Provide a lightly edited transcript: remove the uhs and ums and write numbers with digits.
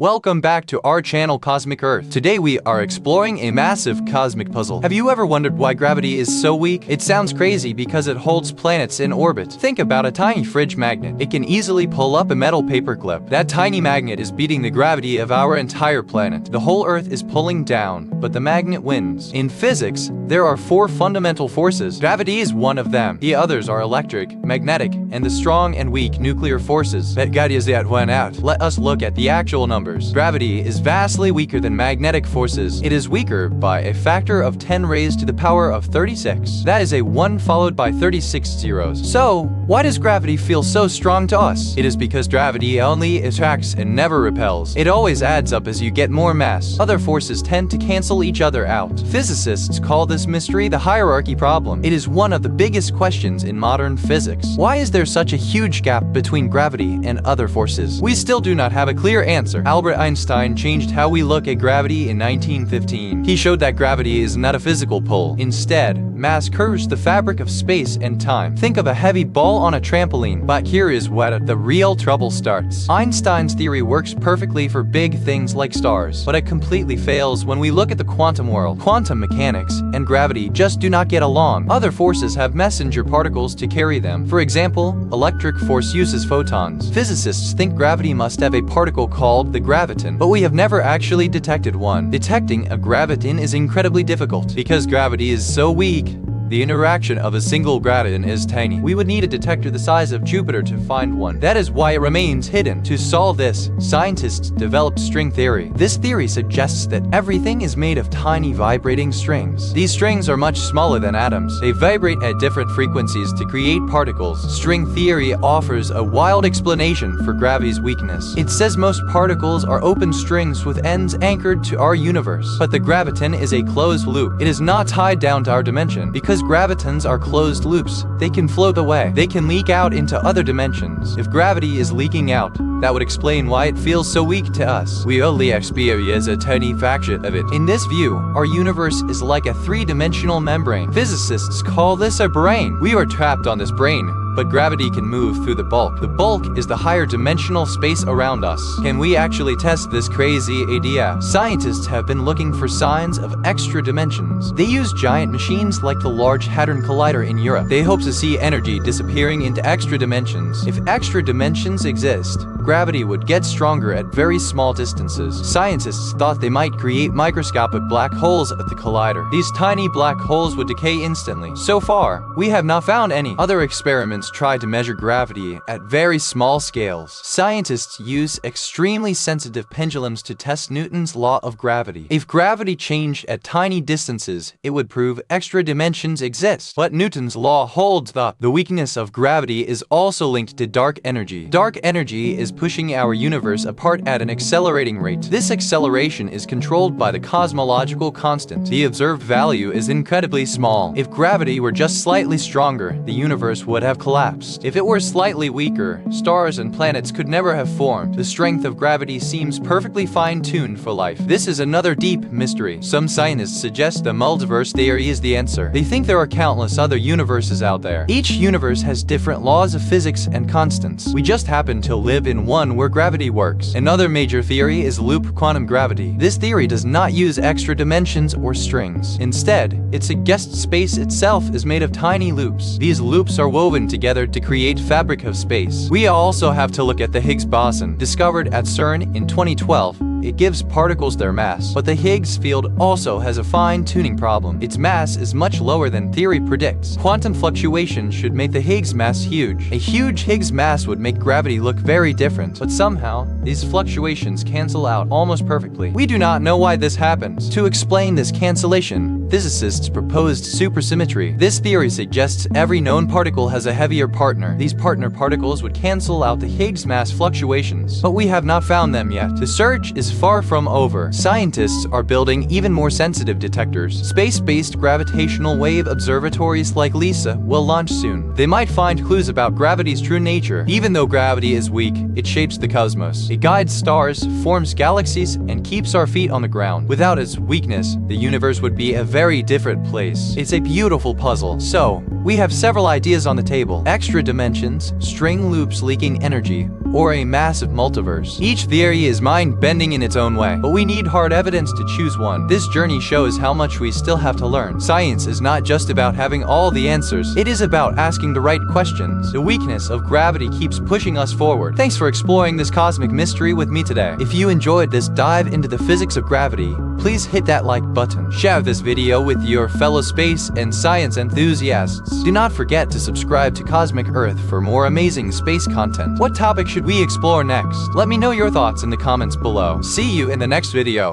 Welcome back to our channel Cosmic Earth. Today we are exploring a massive cosmic puzzle. Have you ever wondered why gravity is so weak? It sounds crazy because it holds planets in orbit. Think about a tiny fridge magnet. It can easily pull up a metal paperclip. That tiny magnet is beating the gravity of our entire planet. The whole Earth is pulling down, but the magnet wins. In physics, there are four fundamental forces. Gravity is one of them. The others are electric, magnetic, and the strong and weak nuclear forces. That got us that one out. Let us look at the actual numbers. Gravity is vastly weaker than magnetic forces. It is weaker by a factor of 10 raised to the power of 36. That is a 1 followed by 36 zeros. So, why does gravity feel so strong to us? It is because gravity only attracts and never repels. It always adds up as you get more mass. Other forces tend to cancel each other out. Physicists call this mystery the hierarchy problem. It is one of the biggest questions in modern physics. Why is there such a huge gap between gravity and other forces? We still do not have a clear answer. Albert Einstein changed how we look at gravity in 1915. He showed that gravity is not a physical pull. Instead, mass curves the fabric of space and time. Think of a heavy ball on a trampoline. But here is where the real trouble starts. Einstein's theory works perfectly for big things like stars, but it completely fails when we look at the quantum world. Quantum mechanics and gravity just do not get along. Other forces have messenger particles to carry them. For example, electric force uses photons. Physicists think gravity must have a particle called the graviton, but we have never actually detected one. Detecting a graviton is incredibly difficult. Because gravity is so weak, the interaction of a single graviton is tiny. We would need a detector the size of Jupiter to find one. That is why it remains hidden. To solve this, scientists developed string theory. This theory suggests that everything is made of tiny vibrating strings. These strings are much smaller than atoms. They vibrate at different frequencies to create particles. String theory offers a wild explanation for gravity's weakness. It says most particles are open strings with ends anchored to our universe. But the graviton is a closed loop. It is not tied down to our dimension. Because gravitons are closed loops, they can float away. They can leak out into other dimensions. If gravity is leaking out, that would explain why it feels so weak to us. We only experience a tiny fraction of it. In this view, our universe is like a three-dimensional membrane. Physicists call this a brain. We are trapped on this brain, but gravity can move through the bulk. The bulk is the higher dimensional space around us. Can we actually test this crazy idea? Scientists have been looking for signs of extra dimensions. They use giant machines like the Large Hadron Collider in Europe. They hope to see energy disappearing into extra dimensions. If extra dimensions exist, gravity would get stronger at very small distances. Scientists thought they might create microscopic black holes at the collider. These tiny black holes would decay instantly. So far, we have not found any. Other experiments try to measure gravity at very small scales. Scientists use extremely sensitive pendulums to test Newton's law of gravity. If gravity changed at tiny distances, it would prove extra dimensions exist. But Newton's law holds up. The weakness of gravity is also linked to dark energy. Dark energy is pushing our universe apart at an accelerating rate. This acceleration is controlled by the cosmological constant. The observed value is incredibly small. If gravity were just slightly stronger, the universe would have collapsed. If it were slightly weaker, stars and planets could never have formed. The strength of gravity seems perfectly fine-tuned for life. This is another deep mystery. Some scientists suggest the multiverse theory is the answer. They think there are countless other universes out there. Each universe has different laws of physics and constants. We just happen to live in one where gravity works. Another major theory is loop quantum gravity. This theory does not use extra dimensions or strings. Instead, it suggests space itself is made of tiny loops. These loops are woven together to create fabric of space. We also have to look at the Higgs boson, discovered at CERN in 2012. It gives particles their mass, but the Higgs field also has a fine-tuning problem. Its mass is much lower than theory predicts. Quantum fluctuation should make the Higgs mass huge. A huge Higgs mass would make gravity look very different, but somehow, these fluctuations cancel out almost perfectly. We do not know why this happens. To explain this cancellation, physicists proposed supersymmetry. This theory suggests every known particle has a heavier partner. These partner particles would cancel out the Higgs mass fluctuations, but we have not found them yet. The search is far from over. Scientists are building even more sensitive detectors. Space-based gravitational wave observatories like LISA will launch soon. They might find clues about gravity's true nature. Even though gravity is weak, it shapes the cosmos. It guides stars, forms galaxies, and keeps our feet on the ground. Without its weakness, the universe would be a very different place. It's a beautiful puzzle. So, We have several ideas on the table: extra dimensions, string loops leaking energy, or a massive multiverse. Each theory is mind-bending in its own way, but we need hard evidence to choose one. This journey shows how much we still have to learn. Science is not just about having all the answers, it is about asking the right questions. The weakness of gravity keeps pushing us forward. Thanks for exploring this cosmic mystery with me today. If you enjoyed this dive into the physics of gravity, please hit that like button. Share this video with your fellow space and science enthusiasts. Do not forget to subscribe to Cosmic Earth for more amazing space content. What topic should we explore next? Let me know your thoughts in the comments below. See you in the next video.